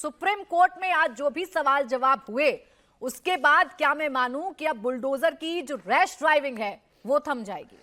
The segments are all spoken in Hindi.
सुप्रीम कोर्ट में आज जो भी सवाल जवाब हुए उसके बाद क्या मैं मानूं कि अब बुलडोजर की जो रैश ड्राइविंग है वो थम जाएगी?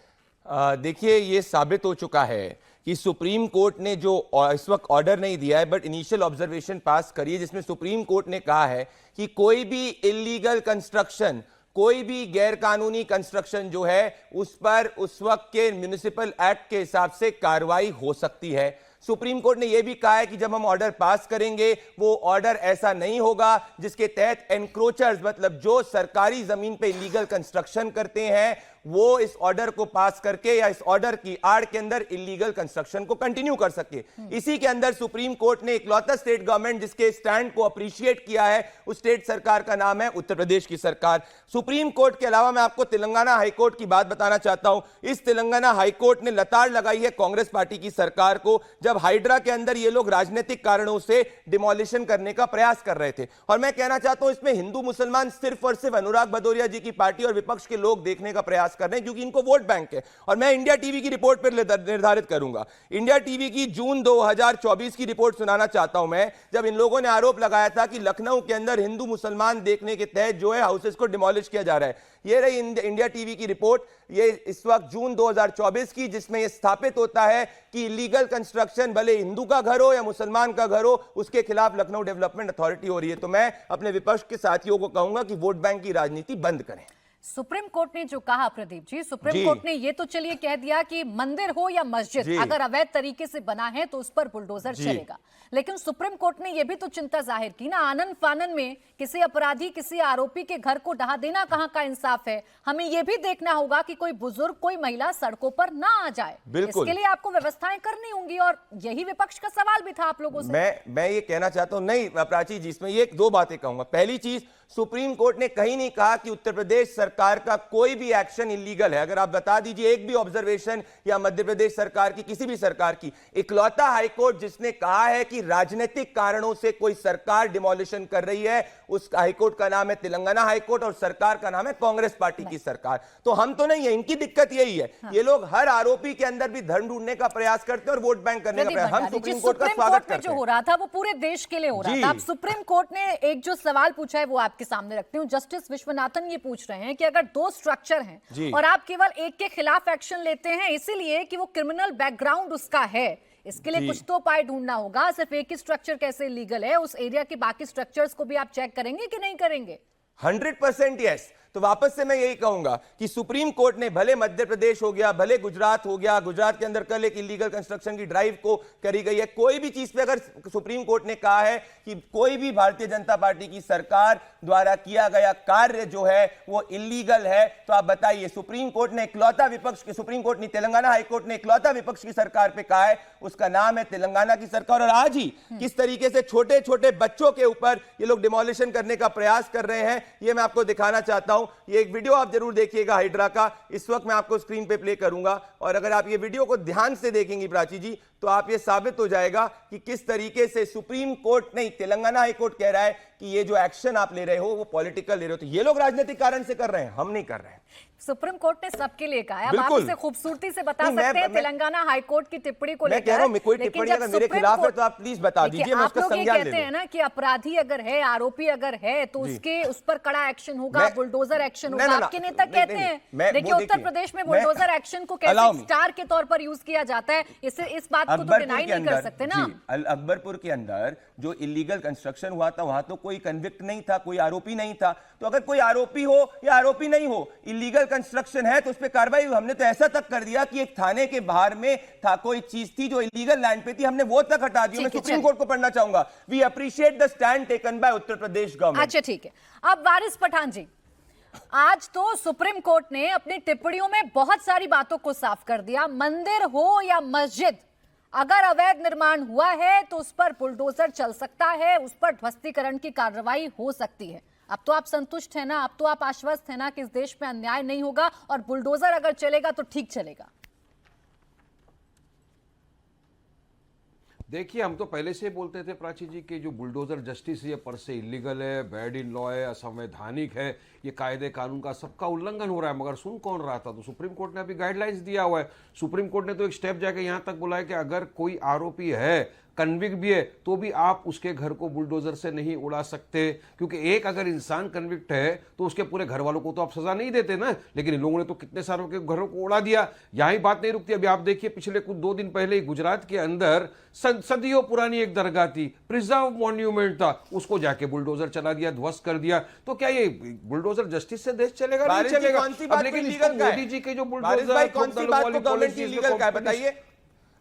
देखिए, ये साबित हो चुका है कि सुप्रीम कोर्ट ने जो इस वक्त ऑर्डर नहीं दिया है बट इनिशियल ऑब्जर्वेशन पास करी है, जिसमें सुप्रीम कोर्ट ने कहा है कि कोई भी इलीगल कंस्ट्रक्शन, कोई भी गैर कानूनी कंस्ट्रक्शन जो है उस पर उस वक्त के म्युनिसिपल एक्ट के हिसाब से कार्रवाई हो सकती है। सुप्रीम कोर्ट ने यह भी कहा है कि जब हम ऑर्डर पास करेंगे वो ऑर्डर ऐसा नहीं होगा जिसके तहत एनक्रोचर्स, मतलब जो सरकारी जमीन पे इलीगल कंस्ट्रक्शन करते हैं, वो इस ऑर्डर को पास करके या इस ऑर्डर की आड़ के अंदर इलीगल कंस्ट्रक्शन को कंटिन्यू कर सके। इसी के अंदर सुप्रीम कोर्ट ने इकलौता स्टेट गवर्नमेंट जिसके स्टैंड को अप्रिशिएट किया है, उस स्टेट सरकार का नाम है उत्तर प्रदेश की सरकार। सुप्रीम कोर्ट के अलावा मैं आपको तेलंगाना हाईकोर्ट की बात बताना चाहता हूं। इस तेलंगाना हाईकोर्ट ने लताड़ लगाई है कांग्रेस पार्टी की सरकार को, जब हाइड्रा के अंदर ये लोग राजनीतिक कारणों से डिमोलिशन करने का प्रयास कर रहे थे। और मैं कहना चाहता हूं इसमें हिंदू मुसलमान सिर्फ और सिर्फ अनुराग भदौरिया जी की पार्टी और विपक्ष के लोग देखने का प्रयास कर रहे हैं, क्योंकि इनको वोट बैंक है। और मैं इंडिया टीवी की रिपोर्ट पर निर्धारित करूंगा, इंडिया टीवी की जून 2024 की रिपोर्ट सुनाना चाहता हूं मैं, जब इन लोगों ने आरोप लगाया था कि लखनऊ के अंदर हिंदू मुसलमान देखने के तहत जो है हाउसेस को डिमोलिश किया जा रहा है। ये रही इंडिया टीवी की रिपोर्ट, ये इस वक्त जून 2024 की, जिसमें यह स्थापित होता है कि इलीगल कंस्ट्रक्शन भले हिंदू का घर हो या मुसलमान का घर हो, उसके खिलाफ लखनऊ डेवलपमेंट अथॉरिटी हो रही है। तो मैं अपने विपक्ष के साथियों को कहूंगा कि वोट बैंक की राजनीति बंद करें। सुप्रीम कोर्ट ने जो कहा प्रदीप जी, सुप्रीम कोर्ट ने ये तो चलिए कह दिया कि मंदिर हो या मस्जिद अगर अवैध तरीके से बना है तो उस पर बुलडोजर चलेगा, लेकिन सुप्रीम कोर्ट ने ये भी तो चिंता जाहिर की ना, आनन फानन में किसी अपराधी, किसी आरोपी के घर को ढहा देना कहां का इंसाफ है? हमें यह भी देखना होगा कि कोई बुजुर्ग, कोई महिला सड़कों पर ना आ जाए। इसके लिए आपको व्यवस्थाएं करनी होंगी और यही विपक्ष का सवाल भी था आप लोगों से। मैं ये कहना चाहता हूं, नहीं प्राची जी, इसमें ये दो बातें कहूंगा। पहली चीज, सुप्रीम कोर्ट ने कहीं नहीं कहा कि उत्तर प्रदेश सरकार का कोई भी एक्शन इलीगल है। अगर आप बता दीजिए एक भी ऑब्जर्वेशन या मध्य प्रदेश सरकार की, किसी भी सरकार की, इकलौता हाईकोर्ट जिसने कहा है कि राजनीतिक कारणों से कोई सरकार डिमोलिशन कर रही है, उस हाईकोर्ट का नाम है तेलंगाना हाईकोर्ट और सरकार का नाम है कांग्रेस पार्टी की सरकार। तो हम तो नहीं है, इनकी दिक्कत यही है। ये लोग हर आरोपी के अंदर भी धर्म ढूंढने का प्रयास करते हैं और वोट बैंक करने का प्रयास। हम सुप्रीम कोर्ट का स्वागत करते हैं। जो हो रहा था वो पूरे देश के लिए हो रहा था। अब सुप्रीम कोर्ट ने एक जो सवाल पूछा है वो आपके सामने रखती हूँ। जस्टिस विश्वनाथन ये पूछ रहे हैं कि अगर दो स्ट्रक्चर हैं और आप केवल एक के खिलाफ एक्शन लेते हैं इसीलिए कि वो क्रिमिनल बैकग्राउंड उसका है, इसके लिए कुछ तो उपाय ढूंढना होगा। सिर्फ एक ही स्ट्रक्चर कैसे लीगल है, उस एरिया के बाकी स्ट्रक्चर्स को भी आप चेक करेंगे कि नहीं करेंगे? 100% यस। तो वापस से मैं यही कहूंगा कि सुप्रीम कोर्ट ने, भले मध्य प्रदेश हो गया, भले गुजरात हो गया, गुजरात के अंदर कल एक इलीगल कंस्ट्रक्शन की ड्राइव को करी गई है, कोई भी चीज पे अगर सुप्रीम कोर्ट ने कहा है कि कोई भी भारतीय जनता पार्टी की सरकार द्वारा किया गया कार्य जो है वो इलीगल है, तो आप बताइए। सुप्रीम कोर्ट ने इकलौता विपक्ष के, सुप्रीम कोर्ट ने, तेलंगाना हाईकोर्ट ने इकलौता विपक्ष की सरकार पे कहा है, उसका नाम है तेलंगाना की सरकार। और आज ही किस तरीके से छोटे छोटे बच्चों के ऊपर ये लोग डिमोलिशन करने का प्रयास कर रहे हैं, ये मैं आपको दिखाना चाहता हूं। ये एक वीडियो आप जरूर देखिएगा हाइड्रा का, इस वक्त मैं आपको स्क्रीन पे प्ले करूंगा। और अगर आप ये वीडियो को ध्यान से देखेंगी प्राची जी, तो आप ये साबित हो जाएगा कि किस तरीके से सुप्रीम कोर्ट नहीं, तेलंगाना हाईकोर्ट कह रहा है कि ये जो एक्शन आप ले रहे हो वो पॉलिटिकल ले रहे हो। तो ये लोग राजनीतिक कारण से कर रहे हैं, हम नहीं कर रहे हैं। सुप्रीम कोर्ट ने सबके लिए कहा है। अब आप इसे खूबसूरती से बता सकते हैं तेलंगाना हाईकोर्ट की टिप्पणी को लेकर। मैं कह रहा हूं कोई टिप्पणी अगर मेरे खिलाफ है तो आप प्लीज बता दीजिए, मैं उसका संज्ञान ले लूं। कहते हैं ना कि अपराधी अगर है, आरोपी अगर है तो उसके उस पर कड़ा एक्शन होगा, बुलडोजर एक्शन होगा। आपके नेता कहते हैं, देखिए उत्तर प्रदेश में बुलडोजर एक्शन को कैसे स्टार के तौर पर यूज किया जाता है, इस बात को तो डिनाई नहीं कर सकते ना। अकबरपुर के अंदर जो इलीगल कंस्ट्रक्शन हुआ था वहां तो कोई कन्विक्ट नहीं था, कोई आरोपी नहीं था। तो अगर कोई आरोपी हो या आरोपी नहीं हो, इलीगल कंस्ट्रक्शन है तो उस पर कार्रवाई। हमने तो ऐसा तक कर दिया कि एक थाने के बाहर में था कोई चीज थी जो इलीगल लैंड पे थी, हमने वो तक हटा दी। मैं सुप्रीम कोर्ट को पढ़ना चाहूंगा, we appreciate the stand taken by Uttar Pradesh government. अच्छा ठीक है। अब वारिस पठान जी, आज तो सुप्रीम कोर्ट ने अपनी टिप्पणियों में बहुत सारी बातों को साफ कर दिया। मंदिर हो या मस्जिद, अगर अवैध निर्माण हुआ है तो उस पर बुलडोजर चल सकता है, उस पर ध्वस्तीकरण की कार्रवाई हो सकती है। अब तो आप संतुष्ट हैं ना, अब तो आप आश्वस्त हैं ना कि इस देश में अन्याय नहीं होगा और बुलडोजर अगर चलेगा तो ठीक चलेगा? देखिए, हम तो पहले से बोलते थे प्राची जी कि जो बुलडोजर जस्टिस ये पर से इलीगल है, बैड इन लॉ है, असंवैधानिक है, ये कायदे कानून का सबका उल्लंघन हो रहा है, मगर सुन कौन रहा था? तो सुप्रीम कोर्ट ने अभी गाइडलाइंस दिया हुआ है। सुप्रीम कोर्ट ने तो एक स्टेप जाके यहां तक बोला है कि अगर कोई आरोपी है, कन्विक्ट भी है, तो भी आप उसके घर को बुलडोजर से नहीं उड़ा सकते, क्योंकि एक अगर इंसान कन्विक्ट है तो उसके पूरे घर वालों को तो आप सजा नहीं देते ना। लेकिन इन लोगों ने तो कितने सारों के घरों को उड़ा दिया। यही बात नहीं रुकती। अभी आप देखिए, पिछले कुछ 2 दिन पहले ही गुजरात के अंदर सदियों पुरानी एक दरगाह थी, प्रिजर्व मॉन्यूमेंट था, उसको जाके बुलडोजर चला दिया, ध्वस्त कर दिया। तो क्या ये बुलडोजर जस्टिस से देश चलेगा? नहीं चलेगा। अब लेकिन इसको मोदी जी के जो बुलडोजर कौन सी बात को गवर्नमेंट की लीगल का है बताइए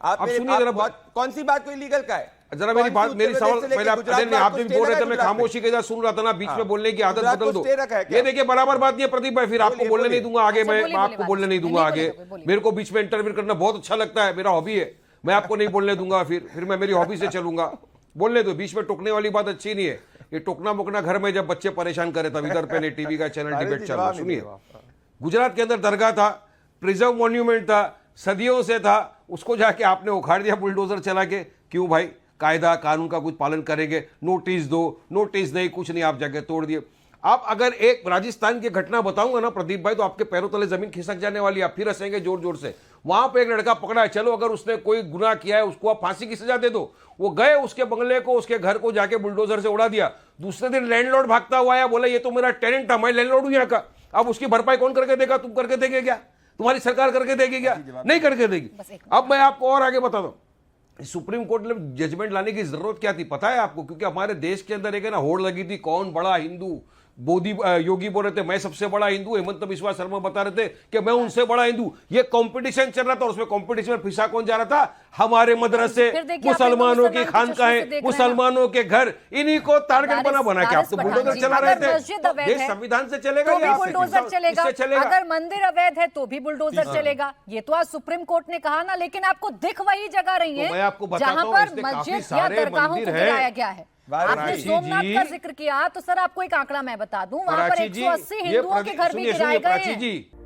आप सुनिए जरा। कौन सी बात को इलीगल का है? जरा मेरी बात, मेरी सवाल पहले आप भी बोल रहे थे, मैं खामोशी के साथ सुन रहा था ना, बीच में बोलने की आदत बदल दो। ये देखिए बराबर बात नहीं है प्रदीप भाई, फिर आपको बोलने नहीं दूंगा आगे, मैं आपको बोलने नहीं दूंगा आगे। मेरे को बीच में इंटरव्यू करना बहुत अच्छा लगता है, मेरा हॉबी है, मैं आपको नहीं बोलने दूंगा, फिर मैं मेरी हॉबी से चलूंगा। बोलने दो, बीच में टोकने वाली बात अच्छी नहीं है। ये टोकना मोकना घर में जब बच्चे परेशान करे तब इधर पे टीवी का चैनल डिबेट चल रहा। सुनिए, गुजरात के अंदर दरगाह था, प्रिजर्व मॉन्यूमेंट था, सदियों से था, उसको जाके आपने उखाड़ दिया बुलडोजर चला के। क्यों भाई? कायदा कानून का कुछ पालन करेंगे, नोटिस दो, नोटिस नहीं, कुछ नहीं, आप जाके तोड़ दिए। आप अगर एक राजस्थान की घटना बताऊंगा ना प्रदीप भाई, तो आपके पैरों तले जमीन खिसक जाने वाली, आप फिर हंसेंगे जोर जोर से। वहां पे एक लड़का पकड़ा है, चलो अगर उसने कोई गुनाह किया है उसको आप फांसी की सजा दे दो। वो गए, उसके बंगले को, उसके घर को जाके बुलडोजर से उड़ा दिया। दूसरे दिन लैंडलॉर्ड भागता हुआ आया, बोला ये तो मेरा टेनेंट था, मैं लैंडलॉर्ड हूं यहाँ का। अब उसकी भरपाई कौन करके देगा? तुम करके देंगे क्या? तुम्हारी सरकार करके देगी क्या? नहीं करके देगी। अब मैं आपको और आगे बता दूं, सुप्रीम कोर्ट में जजमेंट लाने की जरूरत क्या थी पता है आपको? क्योंकि हमारे देश के अंदर एक है ना होड़ लगी थी, कौन बड़ा हिंदू। योगी बोल रहे थे मैं सबसे बड़ा हिंदू, हेमंत बिस्वा शर्मा बता रहे थे कि मैं उनसे बड़ा हिंदू। ये कंपटीशन चल रहा था, उसमें कंपटीशन में फिसा कौन जा रहा था? हमारे मदरसे, मुसलमानों की खानकाहें, मुसलमानों के घर, इन्हीं को टारगेट बना के आप तो बुलडोजर चला रहे थे। ये संविधान से चलेगा तो या भी बुलडोजर चलेगा? चलेगा? अगर मंदिर अवैध है तो भी बुलडोजर चलेगा। ये तो आज सुप्रीम कोर्ट ने कहा ना, लेकिन आपको दिख वही जगह रही है जहां पर मस्जिद या दरगाहों को गिराया गया है। आपने सोमनाथ का जिक्र किया, तो सर आपको एक आंकड़ा मैं बता दूं, वहां पर 180 हिंदुओं के घर भी गिराए गए हैं।